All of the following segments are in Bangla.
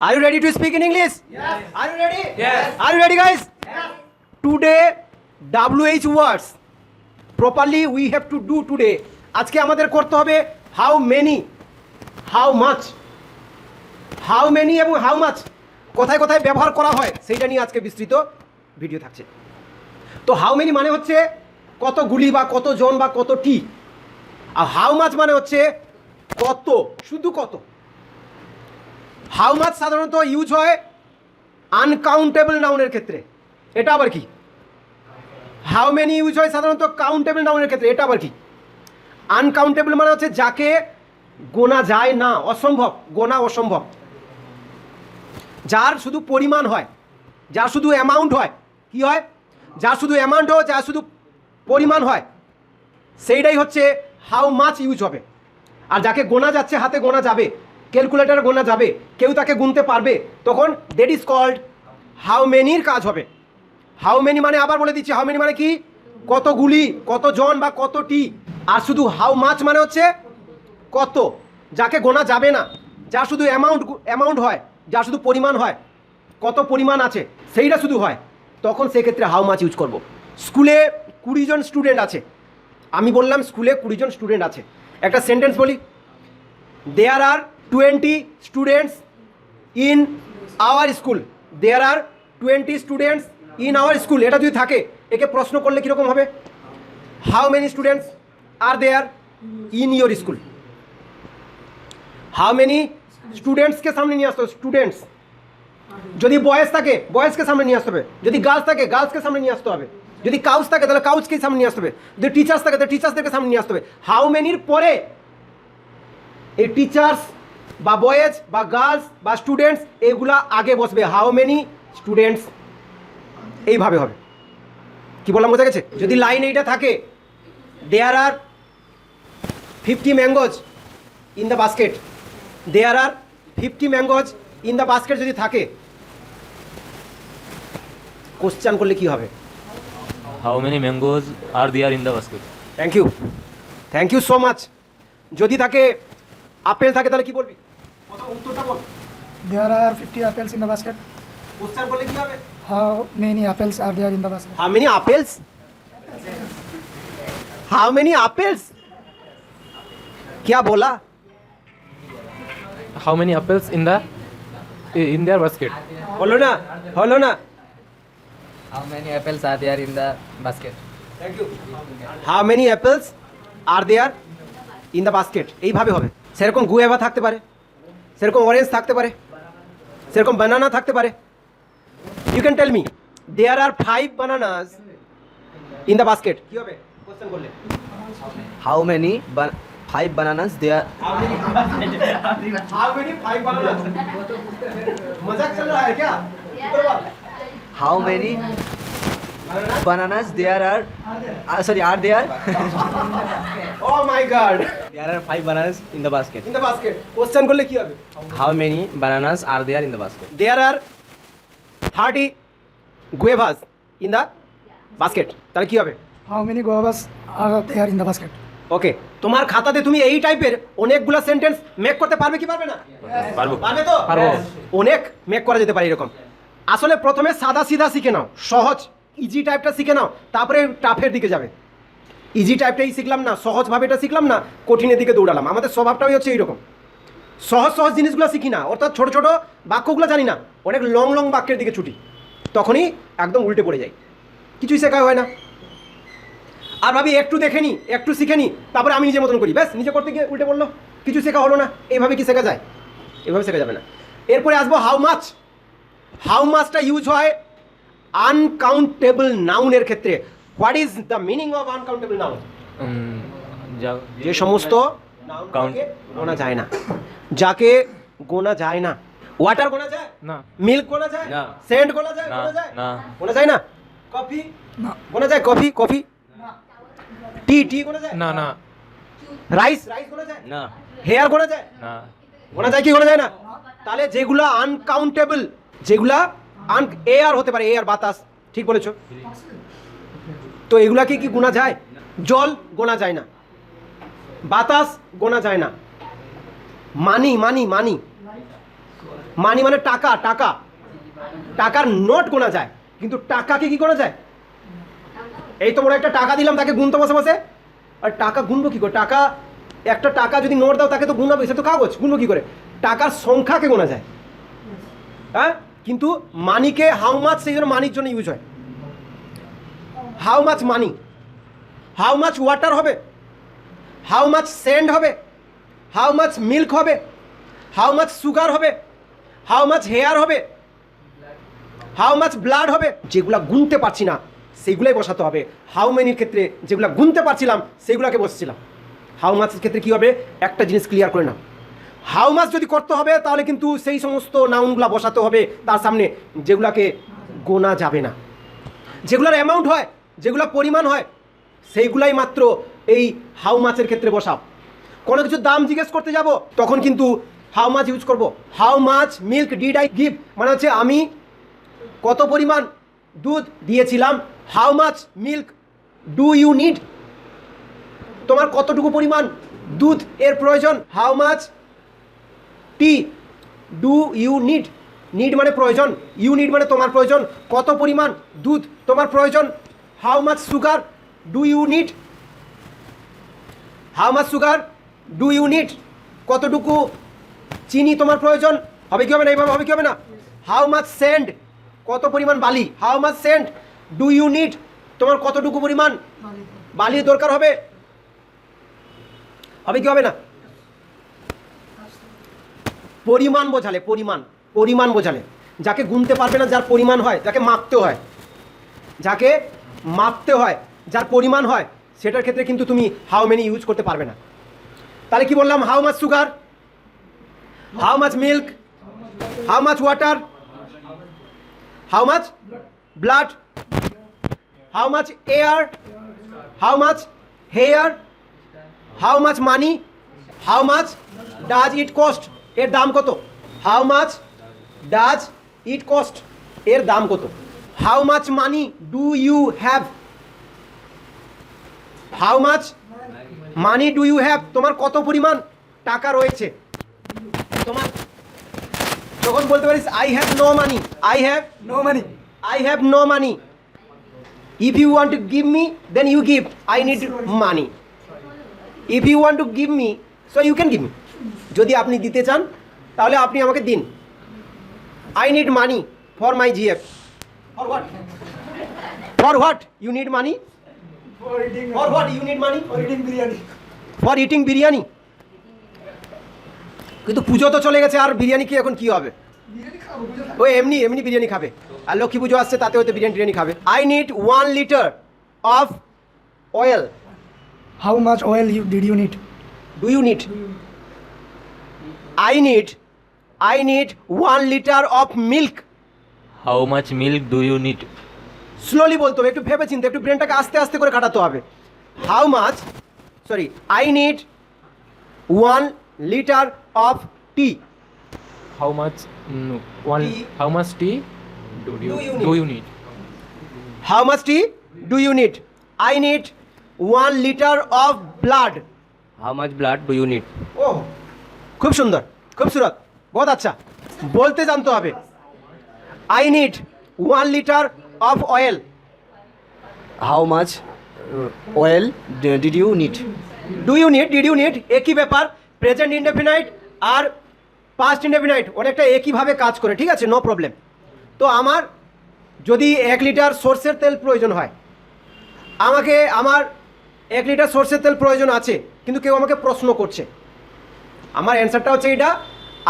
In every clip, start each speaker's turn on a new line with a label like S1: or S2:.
S1: Are you ready to speak in English?
S2: Yes.
S1: Are you ready?
S2: Yes.
S1: Are you ready, guys?
S2: Yes.
S1: Today, WH words. Properly we have to do today. আজকে আমাদের করতে হবে how many, how much, how many এবং how much কোথায় কোথায় ব্যবহার করা হয় সেইটা নিয়ে আজকে বিস্তৃত ভিডিও থাকছে। তো how many মানে হচ্ছে কতগুলি বা কতজন বা কতটি, আর how much মানে হচ্ছে কত, শুধু কত। হাউ মাচ সাধারণত ইউজ হয় আনকাউন্টেবল নাউনের ক্ষেত্রে, এটা আবার কি? হাউ মেনি ইউজ হয় সাধারণত কাউন্টেবল নাউনের ক্ষেত্রে, এটা আবার কি? আনকাউন্টেবল মানে হচ্ছে যাকে গোনা যায় না, অসম্ভব, গোনা অসম্ভব, যার শুধু পরিমাণ হয়, যার শুধু অ্যামাউন্ট হয়, কি হয়? যার শুধু অ্যামাউন্ট হয়, যার শুধু পরিমাণ হয়, সেইটাই হচ্ছে হাউ মাচ ইউজ হবে। আর যাকে গোনা যাচ্ছে, হাতে গোনা যাবে, ক্যালকুলেটার গোনা যাবে, কেউ তাকে গুনতে পারবে, তখন দ্যাট ইজ কল্ড হাউ মেনির কাজ হবে। হাউ মেনি মানে আবার বলে দিচ্ছি, হাউ মেনি মানে কি? কতগুলি, কতজন বা কতটি। আর শুধু হাউ মাচ মানে হচ্ছে কত, যাকে গোনা যাবে না, যার শুধু অ্যামাউন্ট হয়, যার শুধু পরিমাণ হয়, কত পরিমাণ আছে সেইটা শুধু হয়, তখন সেক্ষেত্রে হাউ মাচ ইউজ করব। স্কুলে 20 জন স্টুডেন্ট আছে, আমি বললাম স্কুলে 20 জন স্টুডেন্ট আছে, একটা সেন্টেন্স বলি, there are 20 students in our school, there are 20 students in our school. এটা যদি থাকে, একে প্রশ্ন করলে কীরকম হবে? How many students are there in your school. How many স্টুডেন্টসকে সামনে নিয়ে আসতে হবে, স্টুডেন্টস। যদি বয়েজ থাকে, বয়েজকে সামনে নিয়ে আসতে হবে, যদি গার্লস থাকে, গার্লসকে সামনে নিয়ে আসতে হবে, যদি কাউচ থাকে তাহলে কাউচকে সামনে নিয়ে আসতে হবে, যদি টিচার্স থাকে তাহলে টিচার্সদেরকে সামনে নিয়ে আসতে হবে। হাউ মেনির পরে এই টিচার্স বা বয়েজ বা গার্লস বা স্টুডেন্টস এগুলা আগে বসবে, হাউ মেনি স্টুডেন্টস, এইভাবে হবে। কি বললাম, বোঝা গেছে? যদি লাইন এইটা থাকে, there are 50 mangoes in the basket, there are 50 mangoes in the basket যদি থাকে, কোশ্চেন করলে কি হবে?
S3: How many mangoes are there in the basket?
S1: Thank you so much. যদি থাকে আপেল থাকে তাহলে কি বলবি? প্রথম উত্তরটা বল।
S4: There are 50 apples in the basket.
S1: Question করলে কি হবে?
S4: How many apples are there in the basket?
S1: How many apples? How many apples? क्या बोला?
S3: How many apples in their basket?
S1: হলো না।
S2: How many apples are there in the basket?
S1: Thank you. How many apples are there in the basket? এইভাবে হবে। সেরকম গুয়েভা থাকতে পারে, সেরকম অরেঞ্জ থাকতে পারে, সেরকম বানানা থাকতে পারে। You can tell me, there are 5 bananas in the basket, কি হবে কোশ্চেন করলে?
S2: How many 5 bananas there?
S1: How many 5 bananas? मजाक चल रहा है क्या? ऊपर बोल।
S2: How many bananas there are? Are there?
S1: Oh my god.
S2: There are 5 bananas in the basket.
S1: In the basket. Question করলে কি হবে?
S2: How many bananas are there in the basket?
S1: There are 30 guavas in the basket. তাহলে কি হবে?
S4: How many guavas are there in the basket?
S1: ওকে, তোমার খাতাতে তুমি এই টাইপের অনেকগুলো সেন্টেন্স মেক করতে পারবে কি পারবে না? পারবে তো? অনেক মেক করা যেতে পারে এরকম। আসলে প্রথমে সাদা সিধা শিখে নাও, সহজ ইজি টাইপটা শিখে নাও, তারপরে টাফের দিকে যাবে। ইজি টাইপটাই শিখলাম না, সহজভাবে এটা শিখলাম না, কঠিনের দিকে দৌড়ালাম। আমাদের স্বভাবটাই হচ্ছে এইরকম, সহজ জিনিসগুলো শিখি না, অর্থাৎ ছোট ছোট বাক্যগুলো জানি না, অনেক লং বাক্যের দিকে ছুটি, তখনই একদম উল্টে পড়ে যাই, কিছুই শেখা হয় না। আর ভাবি একটু দেখে নি, একটু শিখে নি, তারপরে আমি নিজের মতন করি, ব্যাস নিজে করতে গিয়ে উল্টে পড়লো, কিছু শেখা হলো না। এইভাবে কি শেখা যায়? এভাবে শেখা যাবে না। এরপরে আসবো হাউ মাচ। হাউ মাচটা ইউজ হয় আনকাউন্টেবল নাউনের ক্ষেত্রে। What is the meaning of uncountable noun? যে সমস্ত নাউনকে গোনা যায় না, যাকে গোনা যায় না। ওয়াটার গোনা যায়
S3: না,
S1: মিল্ক গোনা যায়
S3: না,
S1: সেন্ট গোনা যায়,
S3: না,
S1: গোনা যায়
S3: না,
S1: গোনা যায় না, কফি
S4: না,
S1: গোনা যায়, কফি টি গোনা যায়
S3: না,
S1: রাইস গোনা যায়
S3: না,
S1: হেয়ার গোনা যায়
S3: না,
S1: গোনা যায় কি গোনা যায় না? তাহলে যেগুলা আনকাউন্টেবল, যেগুলা এয়ার হতে পারে, এয়ার বাতাস, ঠিক বলেছো তো, এগুলাকে কি গোনা যায়? জল গোনা যায় না, বাতাস গোনা যায় না, মানি মানি মানে টাকা, টাকা, টাকার নোট গোনা যায়, কিন্তু টাকাকে কি করা যায়? এই তো বড় একটা টাকা দিলাম, তাকে গুনতে বসে বসে, আর টাকা গুনবো কি করে? টাকা, একটা টাকা যদি নোট দাও তাকে তো গুনাবে, সে তো কাগজ, গুনবো কি করে? টাকার সংখ্যাকে গোনা যায়, হ্যাঁ। কিন্তু মানিকে হাউ মাছ, সেই জন্য মানির জন্য ইউজ হয়। How much money, how much water হবে, হাউ মাছ স্যান্ড হবে, হাউ মাছ মিল্ক হবে, হাউ মাছ সুগার হবে, হাউ মাছ হেয়ার হবে, হাউ মাছ ব্লাড হবে। যেগুলা গুনতে পারছি না সেইগুলাই বসাতে হবে। হাউ মেনির ক্ষেত্রে যেগুলা গুনতে পারছিলাম সেইগুলাকে বসছিলাম। হাউ মাছের ক্ষেত্রে কি হবে? একটা জিনিস ক্লিয়ার করে নাও, হাউ মাছ যদি করতে হবে তাহলে কিন্তু সেই সমস্ত নাউনগুলা বসাতে হবে তার সামনে, যেগুলাকে গোনা যাবে না, যেগুলার অ্যামাউন্ট হয়, যেগুলা পরিমাণ হয়, সেইগুলাই মাত্র এই হাউ মাছের ক্ষেত্রে বসাও। কোনো কিছুর দাম জিজ্ঞেস করতে যাব তখন কিন্তু হাউ মাছ ইউজ করব। How much milk did I give, মানে হচ্ছে আমি কত পরিমাণ দুধ দিয়েছিলাম। How much milk do you need, তোমার কতটুকু পরিমাণ দুধ এর প্রয়োজন। How much tea do you need, need মানে প্রয়োজন, ইউ নিড মানে তোমার প্রয়োজন, কত পরিমাণ দুধ তোমার প্রয়োজন। How much sugar do you need, how much sugar do you need, কতটুকু চিনি তোমার প্রয়োজন। হবে কি হবে না? এইভাবে হবে কি হবে না? হাউ মাছ স্যান্ড, কত পরিমাণ বালি। How much sand do you need, তোমার কতটুকু পরিমাণ বালির দরকার হবে। হবে কি হবে না? পরিমাণ বোঝালে, পরিমাণ, পরিমাণ বোঝালে, যাকে গুনতে পারবে না, যার পরিমাণ হয়, যাকে মাপতে হয়, যাকে মাপতে হয়, যার পরিমাণ হয়, সেটার ক্ষেত্রে কিন্তু তুমি হাউ মেনি ইউজ করতে পারবে না। তাহলে কি বললাম? How much sugar, how much milk, how much water, how much blood, how much air, how much hair, how much money, how much does it cost, এর দাম কত। How much does it cost, এর দাম কত। How much money do you have, how much money do you have, তোমার কত পরিমাণ টাকা রয়েছে। তোমার যখন বলতে পারিস I have no money, I have
S4: No money.
S1: I have no money. If you want to give me, then you give. I need money. If you want to give me, so you can give me. যদি আপনি দিতে চান তাহলে আপনি আমাকে দিন। I need money for my GF. For what? For what? You need money?
S4: For eating.
S1: For what you need money?
S4: For eating biryani.
S1: For eating biryani. কিন্তু পুজো তো চলে গেছে, আর বিরিয়ানি কি এখন কি হবে?
S4: বিরিয়ানি খাবো, বুঝে থাকো।
S1: ওই এমনি এমনি বিরিয়ানি খাবে, আর লক্ষ্মী পুজো আসছে তাতে হয়তো বিরিয়ানি খাবে। I need 1 litre of oil,
S4: How much oil did you need?
S1: Do you need. I need 1 litre of milk.
S3: How much milk do you need?
S1: Slowly বলতে হবে, একটু ভেবে চিন্তে, একটু ব্রেনটাকে আস্তে আস্তে করে কাটাতে হবে। How much, sorry, I need 1 litre of tea.
S5: How much
S1: Tea.
S5: how much tea do you need?
S1: How much tea do you need. I need 1 litre of blood.
S2: How much blood do you need?
S1: ওহ, খুব সুন্দর, খুবসুরত, বহুত আচ্ছা, বলতে জানতে হবে। I need 1 litre of oil.
S6: How much oil did you need?
S1: Do you need, did you need, একই ব্যাপার। প্রেজেন্ট ইনডেফিনাইট আর পাস্ট ইনডেফিনাইট অনেকটা একইভাবে কাজ করে, ঠিক আছে, নো প্রবলেম। তো আমার যদি 1 লিটার সর্ষের তেল প্রয়োজন হয়, আমার 1 লিটার সর্ষের তেল প্রয়োজন আছে, কিন্তু কেউ আমাকে প্রশ্ন করছে, আমার অ্যান্সারটা হচ্ছে এটা,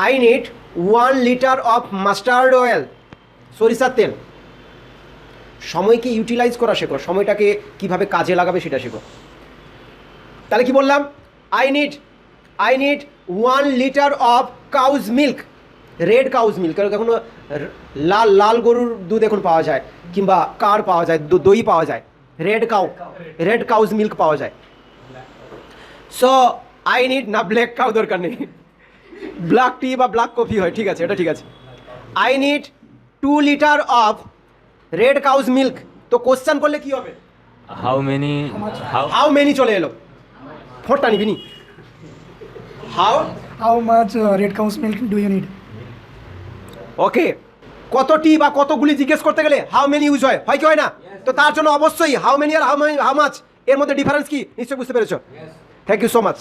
S1: I need 1 litre of mustard oil, সরিষার তেল। সময়কে ইউটিলাইজ করা শেখো, সময়টাকে কিভাবে কাজে লাগাবে সেটা শেখো। তাহলে কি বললাম? I need 1 litre of cow's milk, red cow's milk, কারণ এখনো লাল গরুর দুধ এখন পাওয়া যায়, কিংবা কার পাওয়া যায়, দই পাওয়া যায়, রেড কাউজ মিল্ক পাওয়া যায়। সো আই নিড, না ব্ল্যাক কাউ দরকার নেই, ব্ল্যাক টি বা ব্ল্যাক কফি হয়, ঠিক আছে, এটা ঠিক আছে। I need 2 litre of red cow's milk. তো কোশ্চেন করলে কি হবে?
S3: How many?
S1: হাউ মেনি চলে এলো, ফোরটা নিবি নি। How
S4: How much red cow's milk do you need?
S1: ওকে, কতটি বা কতগুলি জিজ্ঞেস করতে গেলে হাউ মেনি ইউজ হয়, হয় কি হয় না? তো তার জন্য অবশ্যই হাউ মেনি আর হাউ মাচ এর মধ্যে ডিফারেন্স কি নিশ্চয়ই বুঝতে পেরেছো। Thank you so much.